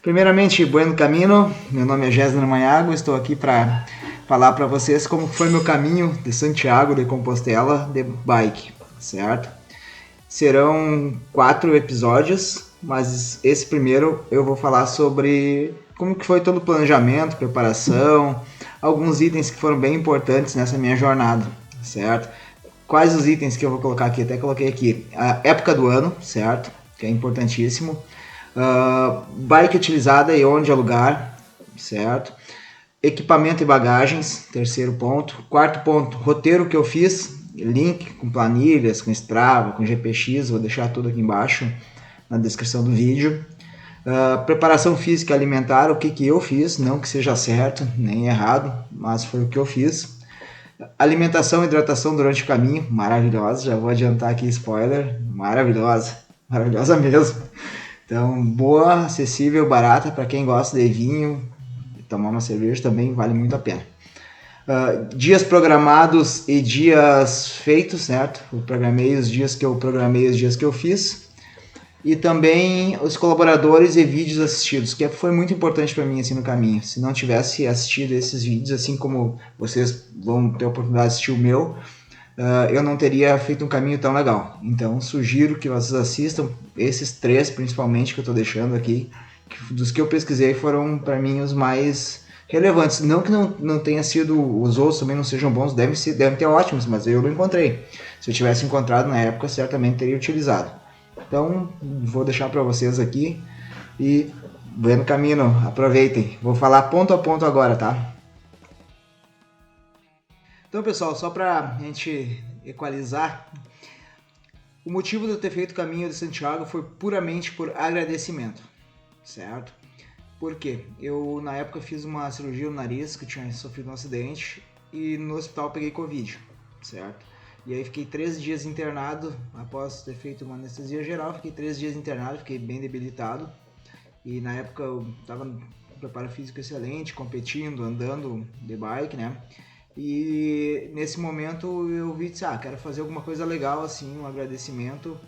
Primeiramente, Bueno Camino, meu nome é Gésner Manhago, estou aqui para falar para vocês como foi meu caminho de Santiago de Compostela de bike, certo? Serão 4 episódios, mas esse primeiro eu vou falar sobre como que foi todo o planejamento, preparação, alguns itens que foram bem importantes nessa minha jornada, certo? Quais os itens que eu vou colocar aqui? Até coloquei aqui a época do ano, certo? Que é importantíssimo. Bike utilizada e onde alugar, certo? Equipamento e bagagens, terceiro ponto. Quarto ponto, roteiro que eu fiz, link com planilhas, com Strava, com GPX, vou deixar tudo aqui embaixo na descrição do vídeo. Preparação física e alimentar, o que eu fiz, não que seja certo nem errado, mas foi o que eu fiz. Alimentação e hidratação durante o caminho, maravilhosa, já vou adiantar aqui spoiler, maravilhosa mesmo. Então, boa, acessível, barata para quem gosta de vinho, tomar uma cerveja também vale muito a pena. Dias programados e dias feitos, certo? Eu programei os dias que eu fiz. E também os colaboradores e vídeos assistidos, que foi muito importante para mim assim no caminho. Se não tivesse assistido esses vídeos, assim como vocês vão ter a oportunidade de assistir o meu, eu não teria feito um caminho tão legal. Então sugiro que vocês assistam esses 3 principalmente que eu estou deixando aqui, que dos que eu pesquisei foram para mim os mais relevantes. Não que não tenha sido, os outros também não sejam bons, devem ter ótimos, mas eu não encontrei. Se eu tivesse encontrado na época, certamente teria utilizado. Então vou deixar para vocês aqui e Bueno Camino, aproveitem. Vou falar ponto a ponto agora, tá? Então, pessoal, só para a gente equalizar, o motivo de eu ter feito o caminho de Santiago foi puramente por agradecimento, certo? Por quê? Eu, na época, fiz uma cirurgia no nariz, que eu tinha sofrido um acidente, e no hospital peguei Covid, certo? E aí fiquei 3 dias internado, após ter feito uma anestesia geral, fiquei 3 dias internado, fiquei bem debilitado, e na época eu estava com preparo físico excelente, competindo, andando de bike, né? E nesse momento eu vi, quero fazer alguma coisa legal, assim, um agradecimento.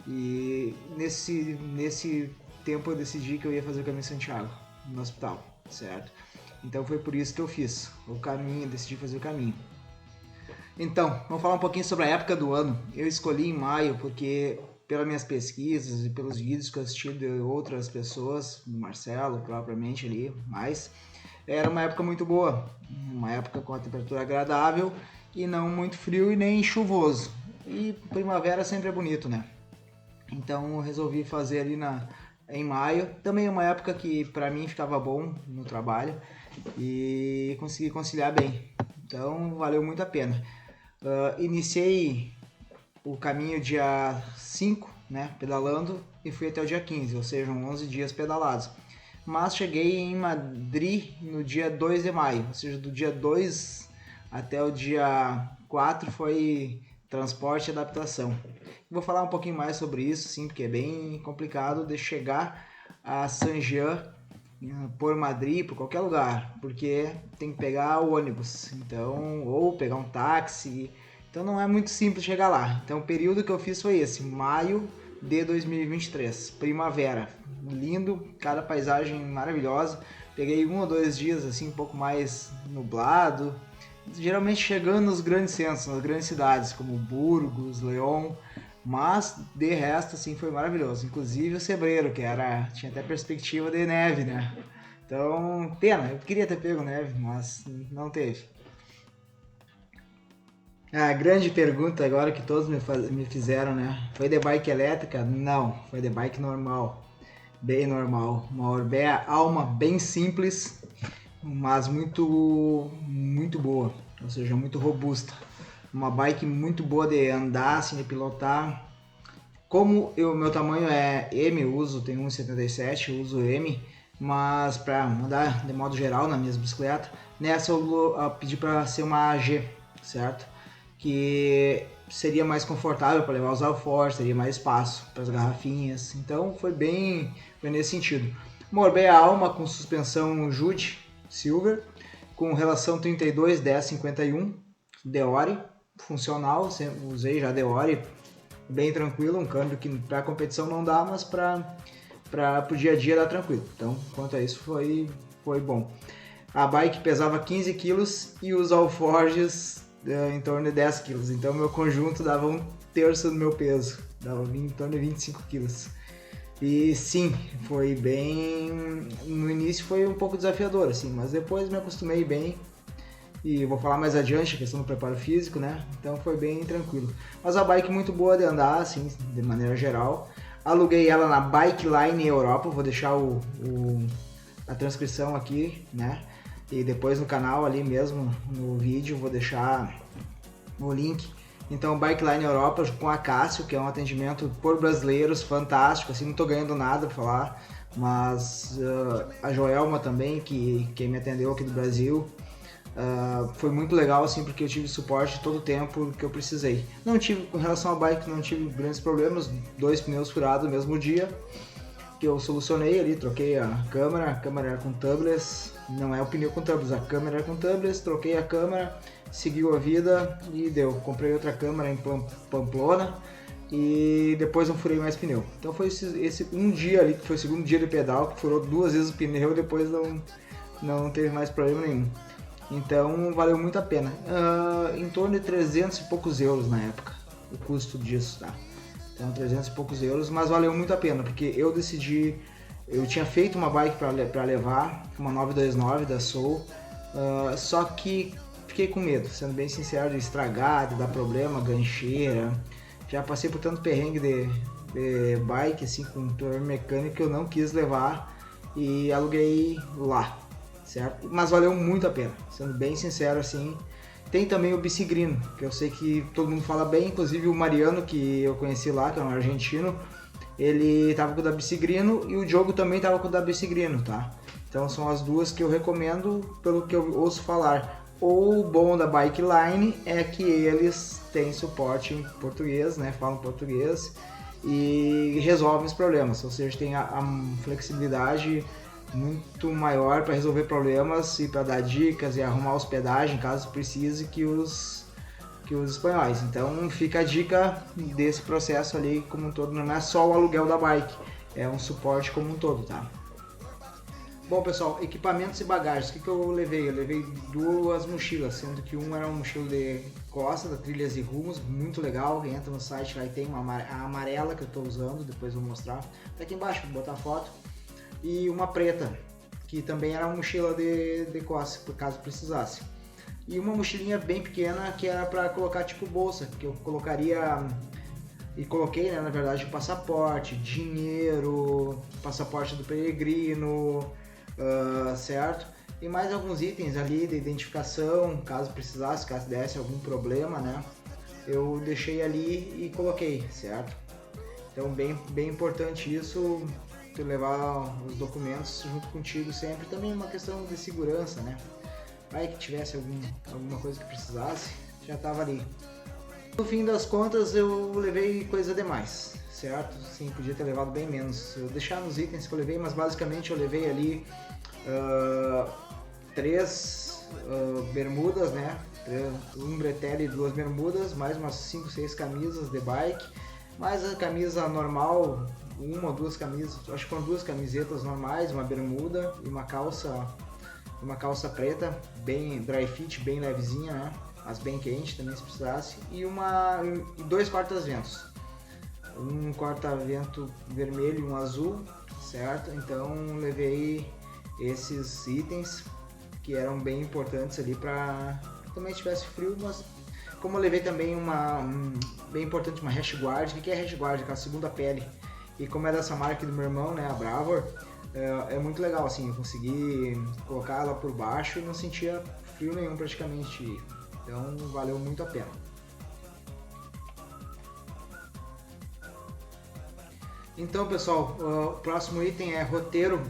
E nesse tempo eu decidi que eu ia fazer o caminho de Santiago, no hospital, certo? Então foi por isso que eu fiz o caminho, decidi fazer o caminho. Então, vamos falar um pouquinho sobre a época do ano. Eu escolhi em maio porque, pelas minhas pesquisas e pelos vídeos que eu assisti de outras pessoas, do Marcelo propriamente ali, era uma época muito boa, uma época com a temperatura agradável e não muito frio e nem chuvoso. E primavera sempre é bonito, né? Então eu resolvi fazer ali em maio. Também é uma época que para mim ficava bom no trabalho e consegui conciliar bem. Então valeu muito a pena. Iniciei o caminho dia 5, né, pedalando, e fui até o dia 15, ou seja, 11 dias pedalados. Mas cheguei em Madrid no dia 2 de maio, ou seja, do dia 2 até o dia 4 foi transporte e adaptação. Vou falar um pouquinho mais sobre isso, sim, porque é bem complicado de chegar a Saint-Jean por Madrid, por qualquer lugar, porque tem que pegar o ônibus, então, ou pegar um táxi, então não é muito simples chegar lá. Então o período que eu fiz foi esse, maio de 2023, primavera, lindo, cada paisagem maravilhosa. Peguei 1 ou 2 dias assim um pouco mais nublado, geralmente chegando nos grandes centros, nas grandes cidades como Burgos, León, mas de resto assim foi maravilhoso. Inclusive o Cebreiro, que tinha até perspectiva de neve, né? Então, pena, eu queria ter pego neve, mas não teve. A grande pergunta agora que todos me fizeram, né? Foi de bike elétrica? Não, foi de bike normal. Bem normal. Uma Orbea Alma bem simples, mas muito boa. Ou seja, muito robusta. Uma bike muito boa de andar, assim, de pilotar. Como meu tamanho é M, tenho 1,77, uso M, mas para andar de modo geral nas minhas bicicletas, nessa eu pedi para ser uma AG, certo? Que seria mais confortável para levar os alforjes, teria mais espaço para as garrafinhas, então foi nesse sentido. Uma Orbea Alma com suspensão Jude Silver, com relação 32-10-51, Deore, funcional, usei já Deore, bem tranquilo, um câmbio que para competição não dá, mas para para o dia a dia dar tranquilo. Então, quanto a isso, foi bom. A bike pesava 15 quilos e os alforjes em torno de 10 quilos. Então, meu conjunto dava um terço do meu peso, dava em torno de 25 quilos. E sim, foi bem... No início foi um pouco desafiador, assim, mas depois me acostumei bem. E vou falar mais adiante a questão do preparo físico, né? Então foi bem tranquilo. Mas a bike muito boa de andar, assim, de maneira geral. Aluguei ela na Bike Line Europa, vou deixar a transcrição aqui, né? E depois no canal ali mesmo, no vídeo, vou deixar o link. Então, Bike Line Europa com a Cássio, que é um atendimento por brasileiros fantástico, assim, não tô ganhando nada pra falar, mas a Joelma também, que me atendeu aqui do Brasil, foi muito legal, assim, porque eu tive suporte todo o tempo que eu precisei. Não tive, com relação à bike, não tive grandes problemas, 2 pneus furados no mesmo dia, que eu solucionei ali, troquei a câmera era com tubeless, não é o pneu com tubeless, a câmera era com tubeless, troquei a câmera, seguiu a vida e deu. Comprei outra câmera em Pamplona e depois não furei mais pneu. Então foi esse um dia ali, que foi o segundo dia de pedal, que furou 2 vezes o pneu e depois não teve mais problema nenhum. Então valeu muito a pena. Em torno de 300 e poucos euros na época, o custo disso, tá? Então 300 e poucos euros, mas valeu muito a pena, porque eu decidi, eu tinha feito uma bike para levar, uma 929 da Soul, só que fiquei com medo, sendo bem sincero, de estragar, de dar problema, gancheira. Já passei por tanto perrengue de bike, assim, com problema mecânico, que eu não quis levar e aluguei lá, certo? Mas valeu muito a pena, sendo bem sincero, assim. Tem também o Bicigrino, que eu sei que todo mundo fala bem, inclusive o Mariano, que eu conheci lá, que é um argentino, ele tava com o da Bicigrino e o Diogo também tava com o da Bicigrino, tá? Então são as duas que eu recomendo pelo que eu ouço falar. O bom da Bike Line é que eles têm suporte em português, né? Falam português e resolvem os problemas, ou seja, tem a flexibilidade muito maior para resolver problemas e para dar dicas e arrumar hospedagem caso precise que os espanhóis. Então fica a dica desse processo ali como um todo, não é só o aluguel da bike, é um suporte como um todo, tá? Bom pessoal, equipamentos e bagagens, o que eu levei? Eu levei 2 mochilas, sendo que uma era uma mochila de costa, da Trilhas e Rumos, muito legal, entra no site lá e tem a amarela que eu estou usando, depois eu vou mostrar, tá aqui embaixo, vou botar a foto, e uma preta, que também era uma mochila de costa, por caso precisasse. E uma mochilinha bem pequena que era para colocar tipo bolsa, que eu colocaria, e coloquei, né, na verdade, passaporte, dinheiro, passaporte do peregrino, certo? E mais alguns itens ali de identificação, caso precisasse, caso desse algum problema, né? Eu deixei ali e coloquei, certo? Então bem importante isso, tu levar os documentos junto contigo sempre. Também uma questão de segurança, né? Vai que tivesse alguma coisa que precisasse, já tava ali. No fim das contas eu levei coisa demais, certo? Sim, podia ter levado bem menos. Eu deixar nos itens que eu levei, mas basicamente eu levei ali 3 bermudas, né? Um bretelle e 2 bermudas, mais umas 5, 6 camisas de bike, mais a camisa normal, 1 ou 2 camisas, acho que foram 2 camisetas normais, uma bermuda e uma calça preta, bem dry fit, bem levezinha, né? Mas bem quente também se precisasse, e 2 corta-ventos, um corta-vento vermelho e um azul, certo? Então levei esses itens que eram bem importantes ali para também tivesse frio, mas como eu levei também bem importante, uma rash guard. O que é rash guard? Aquela segunda pele, e como é dessa marca do meu irmão, né, a Bravor, é muito legal, assim, eu consegui colocar ela por baixo e não sentia frio nenhum praticamente, então valeu muito a pena. Então pessoal, o próximo item é roteiro.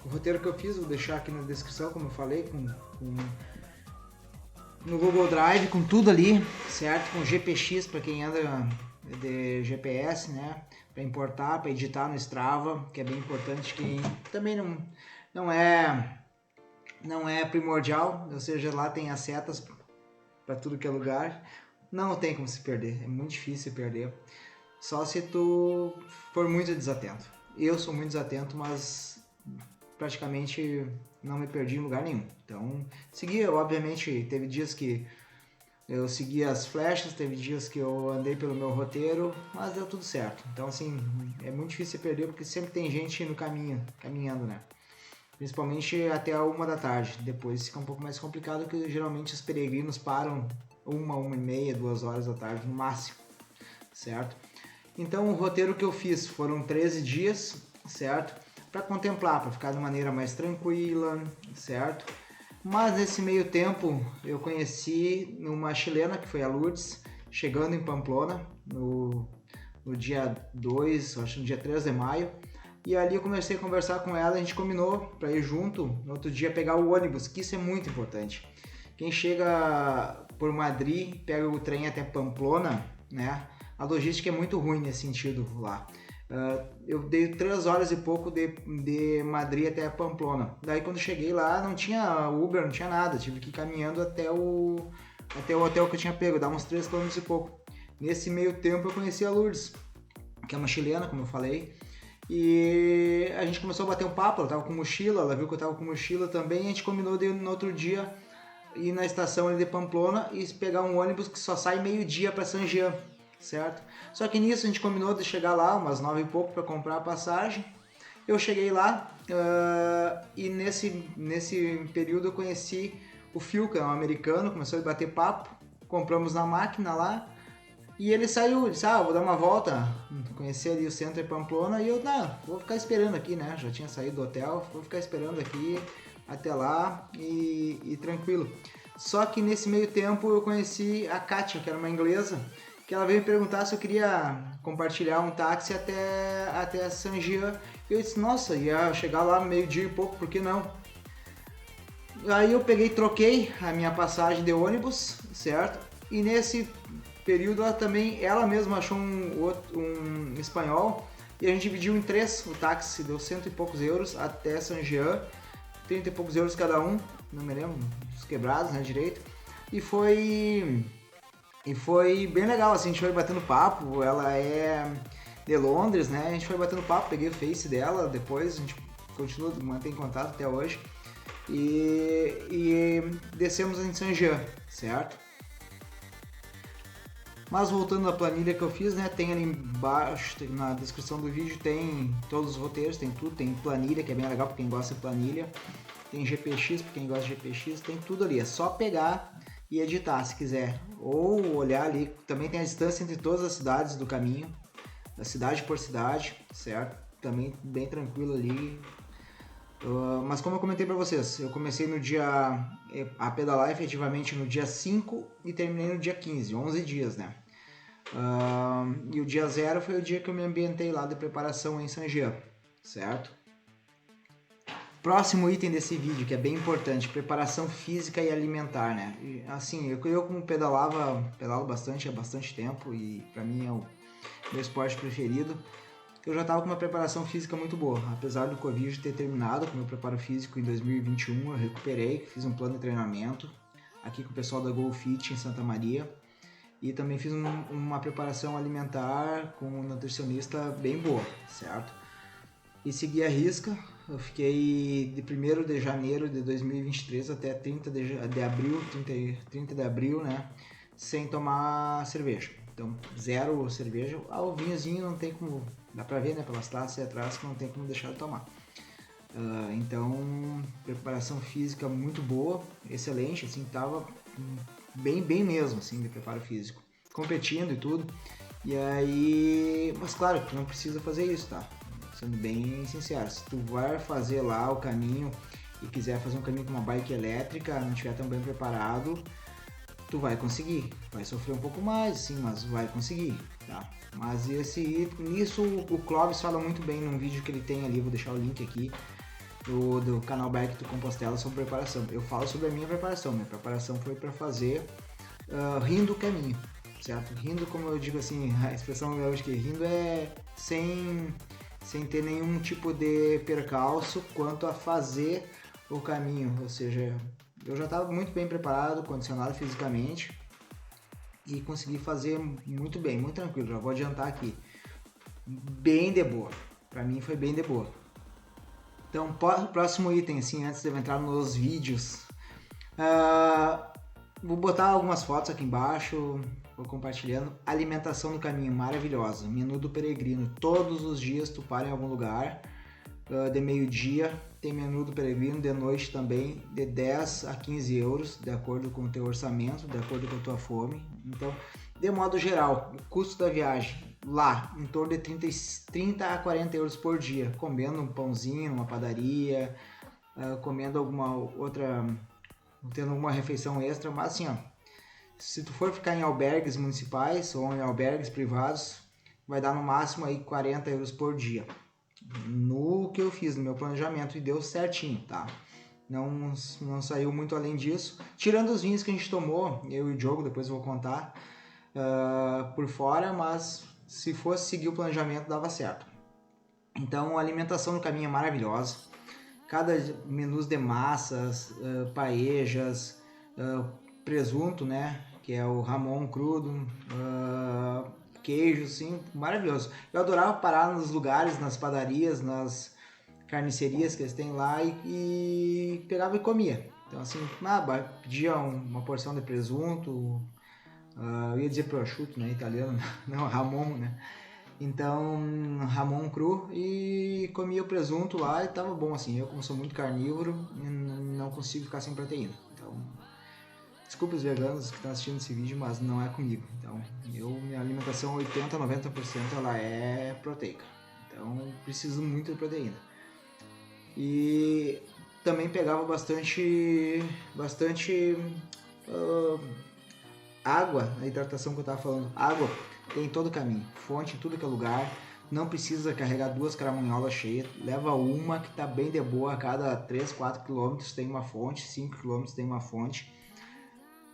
O roteiro que eu fiz, vou deixar aqui na descrição, como eu falei, no Google Drive, com tudo ali, certo? Com GPX para quem anda de GPS, né? Para importar, para editar no Strava, que é bem importante, que também não é primordial, ou seja, lá tem as setas para tudo que é lugar, não tem como se perder, é muito difícil se perder, só se tu for muito desatento. eu sou muito desatento, mas praticamente não me perdi em lugar nenhum. Então, seguia, obviamente, teve dias que eu segui as flechas, teve dias que eu andei pelo meu roteiro, mas deu tudo certo. Então, assim, é muito difícil se perder porque sempre tem gente no caminho, caminhando, né? Principalmente até a 1 da tarde. Depois fica um pouco mais complicado porque geralmente os peregrinos param 1h30, 2 da tarde no máximo, certo? Então, o roteiro que eu fiz foram 13 dias, certo? Para contemplar, para ficar de maneira mais tranquila, certo? Mas nesse meio tempo eu conheci uma chilena que foi a Lourdes, chegando em Pamplona no dia 2, acho no dia 3 de maio. E ali eu comecei a conversar com ela, a gente combinou para ir junto, no outro dia pegar o ônibus, que isso é muito importante. Quem chega por Madrid, pega o trem até Pamplona, né? A logística é muito ruim nesse sentido lá. Eu dei 3 horas e pouco de Madrid até Pamplona. Daí quando cheguei lá não tinha Uber, não tinha nada. Tive que ir caminhando até o hotel que eu tinha pego, dava uns 3 km e pouco. Nesse meio tempo eu conheci a Lourdes, que é uma chilena, como eu falei. E a gente começou a bater um papo, ela tava com mochila, ela viu que eu tava com mochila também. E a gente combinou de no outro dia ir na estação ali de Pamplona e pegar um ônibus que só sai meio-dia para Saint-Jean, certo? Só que nisso a gente combinou de chegar lá umas 9 e pouco para comprar a passagem. Eu cheguei lá e nesse período eu conheci o Phil, que é um americano, começou a bater papo, compramos na máquina lá e ele saiu, disse, vou dar uma volta, conhecer ali o centro de Pamplona, e eu, vou ficar esperando aqui, né? Já tinha saído do hotel, vou ficar esperando aqui até lá e tranquilo. Só que nesse meio tempo eu conheci a Kátia, que era uma inglesa, que ela veio me perguntar se eu queria compartilhar um táxi até Saint-Jean. Eu disse, nossa, ia chegar lá no meio-dia e pouco, por que não? Aí eu peguei e troquei a minha passagem de ônibus, certo? E nesse período ela mesma achou um espanhol e a gente dividiu em 3 o táxi, deu 100 e poucos euros até Saint-Jean, 30 e poucos euros cada um, não me lembro, os quebrados, né, direito. E foi bem legal, assim, a gente foi batendo papo, ela é de Londres, né, a gente foi batendo papo, peguei o Face dela, depois a gente continua, mantém contato até hoje, e descemos em Saint-Jean, certo? Mas voltando à planilha que eu fiz, né, tem ali embaixo, na descrição do vídeo, tem todos os roteiros, tem tudo, tem planilha, que é bem legal para quem gosta de planilha, tem GPX para quem gosta de GPX, tem tudo ali, é só pegar e editar se quiser, ou olhar ali, também tem a distância entre todas as cidades do caminho, da cidade por cidade, certo? Também bem tranquilo ali. Mas como eu comentei para vocês, eu comecei a pedalar efetivamente no dia 5 e terminei no dia 15, 11 dias, né? E o dia 0 foi o dia que eu me ambientei lá de preparação em Saint-Jean, certo? Próximo item desse vídeo, que é bem importante, preparação física e alimentar, né? E, assim, eu como pedalo bastante há bastante tempo e para mim é o meu esporte preferido. Eu já estava com uma preparação física muito boa, apesar do Covid ter terminado com o meu preparo físico em 2021, eu recuperei, fiz um plano de treinamento aqui com o pessoal da Go Fit em Santa Maria e também fiz uma preparação alimentar com um nutricionista bem boa, certo? E segui a risca, eu fiquei de 1º de janeiro de 2023 até 30 de abril, né, sem tomar cerveja. Então, 0 cerveja. O vinhozinho não tem como, dá pra ver, né, pelas taças atrás que não tem como deixar de tomar. Então, preparação física muito boa, excelente, assim, tava bem mesmo, assim, de preparo físico. Competindo e tudo. E aí, mas claro, tu não precisa fazer isso, tá? Sendo bem sincero, se tu vai fazer lá o caminho e quiser fazer um caminho com uma bike elétrica, não estiver tão bem preparado, tu vai conseguir, vai sofrer um pouco mais, sim, mas vai conseguir, tá? Mas nisso o Clóvis fala muito bem num vídeo que ele tem ali, vou deixar o link aqui, do canal Bike do Compostela sobre preparação. Eu falo sobre a minha preparação foi para fazer rindo o caminho, certo? Rindo, como eu digo assim, a expressão hoje que rindo é sem ter nenhum tipo de percalço quanto a fazer o caminho, ou seja, eu já estava muito bem preparado, condicionado fisicamente e consegui fazer muito bem, muito tranquilo, já vou adiantar aqui, bem de boa, Pra mim foi bem de boa. Então, próximo item, assim, antes de eu entrar nos vídeos, vou botar algumas fotos aqui embaixo, vou compartilhando. Alimentação no caminho, maravilhosa. Menu do peregrino, todos os dias tu para em algum lugar, de meio-dia, tem menu do peregrino, de noite também, de 10 a 15 euros, de acordo com o teu orçamento, de acordo com a tua fome. Então, de modo geral, o custo da viagem lá, em torno de 30 a 40 euros por dia, comendo um pãozinho, uma padaria, comendo alguma outra, tendo alguma refeição extra, mas assim, ó, se tu for ficar em albergues municipais ou em albergues privados, vai dar no máximo aí 40 euros por dia. No que eu fiz, no meu planejamento, e deu certinho, tá? Não saiu muito além disso. Tirando os vinhos que a gente tomou, eu e o Diogo, depois eu vou contar, por fora, mas se fosse seguir o planejamento, dava certo. Então, a alimentação no caminho é maravilhosa. Cada menus de massas, paejas, presunto, né? Que é o Ramon crudo, queijo, sim, maravilhoso. Eu adorava parar nos lugares, nas padarias, nas carnicerias que eles têm lá e pegava e comia. Então, assim, pedia uma porção de presunto, eu ia dizer prosciutto, né, italiano, não, Ramon, né. Então, Ramon cru e comia o presunto lá e tava bom, assim. Eu, como sou muito carnívoro, não consigo ficar sem proteína. Então, desculpa os veganos que estão assistindo esse vídeo, mas não é comigo. Então, minha alimentação 80, 90% ela é proteica. Então, preciso muito de proteína. E também pegava bastante água, a hidratação que eu estava falando. Água tem em todo o caminho, fonte em tudo que é lugar. Não precisa carregar 2 caramanholas cheias, leva uma que está bem de boa. A cada 3, 4 quilômetros tem uma fonte, 5 quilômetros tem uma fonte.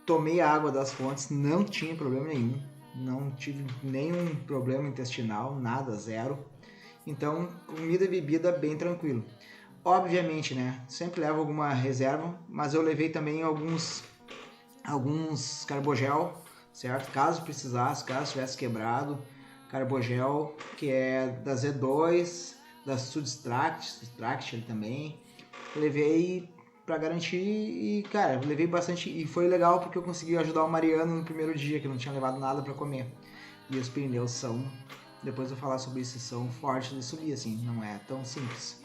Tomei a água das fontes, não tinha problema nenhum, não tive nenhum problema intestinal, nada, zero. Então, comida e bebida bem tranquilo. Obviamente, né, sempre levo alguma reserva, mas eu levei também alguns carbogel, certo? Caso precisasse, caso tivesse quebrado, carbogel, que é da Z2, da Sudstract também. Levei para garantir e, cara, levei bastante e foi legal porque eu consegui ajudar o Mariano no primeiro dia, que não tinha levado nada para comer. E os Pirineus são, depois eu vou falar sobre isso, são fortes de subir, assim, não é tão simples.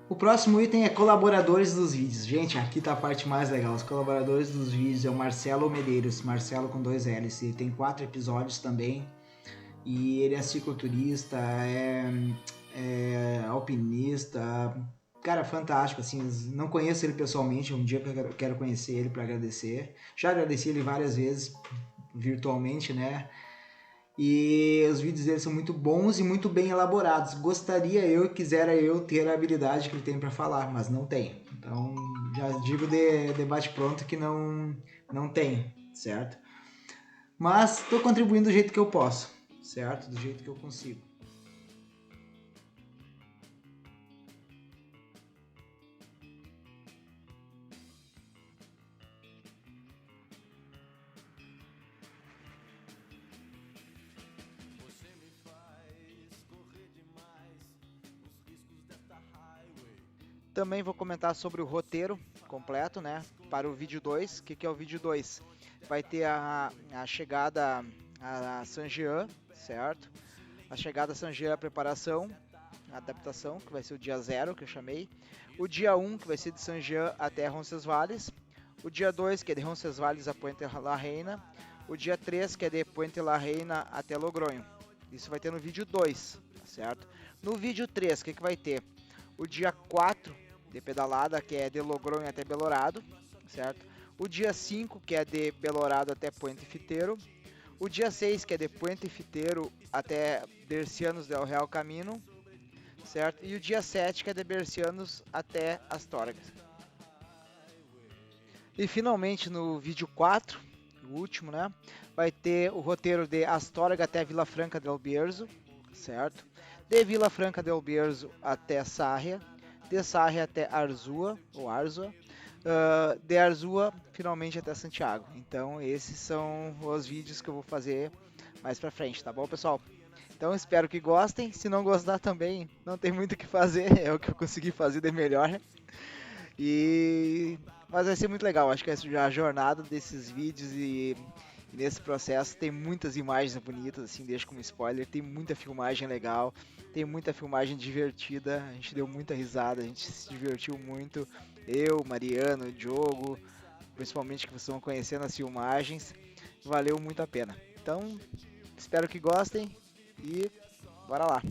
O próximo item é colaboradores dos vídeos. Gente, aqui tá a parte mais legal. Os colaboradores dos vídeos é o Marcelo Medeiros, Marcelo com 2 L's. Ele tem 4 episódios também. E ele é cicloturista, é alpinista. Cara, fantástico, assim. Não conheço ele pessoalmente, um dia eu quero conhecer ele para agradecer. Já agradeci ele várias vezes, virtualmente, né? E os vídeos dele são muito bons e muito bem elaborados. Quisera eu ter a habilidade que ele tem para falar, mas não tenho. Então, já digo de bate pronto que não tenho, certo? Mas estou contribuindo do jeito que eu posso, certo? Do jeito que eu consigo. Também vou comentar sobre o roteiro completo, né? Para o vídeo 2. O que é o vídeo 2? Vai ter a chegada a Saint-Jean, certo? A chegada a Saint-Jean, a preparação, a adaptação, que vai ser o dia 0, que eu chamei. O dia 1, que vai ser de Saint-Jean até Roncesvalles. O dia 2, que é de Roncesvalles a Puente la Reina. O dia 3, que é de Puente la Reina até Logronho. Isso vai ter no vídeo 2, certo? No vídeo 3, o que vai ter? O dia 4 de pedalada, que é de Logronho até Belorado, certo? O dia 5, que é de Belorado até Puente Fiteiro. O dia 6, que é de Puente Fiteiro até Bercianos del Real Camino, certo? E o dia 7, que é de Bercianos até Astorgas. E finalmente no vídeo 4, o último, né? Vai ter o roteiro de Astorga até Vila Franca del Bierzo, certo? De Vila Franca del Bierzo até Sarria, de Sarria até Arzua, ou Arzua, de Arzua finalmente até Santiago. Então esses são os vídeos que eu vou fazer mais pra frente, tá bom, pessoal? Então espero que gostem. Se não gostar também, não tem muito o que fazer, é o que eu consegui fazer de melhor. Mas vai ser muito legal, acho que a jornada desses vídeos e nesse processo tem muitas imagens bonitas, assim, deixo como spoiler, tem muita filmagem legal, tem muita filmagem divertida, a gente deu muita risada, a gente se divertiu muito, eu, Mariano, Diogo, principalmente que vocês vão conhecendo as filmagens, valeu muito a pena. Então, espero que gostem e bora lá!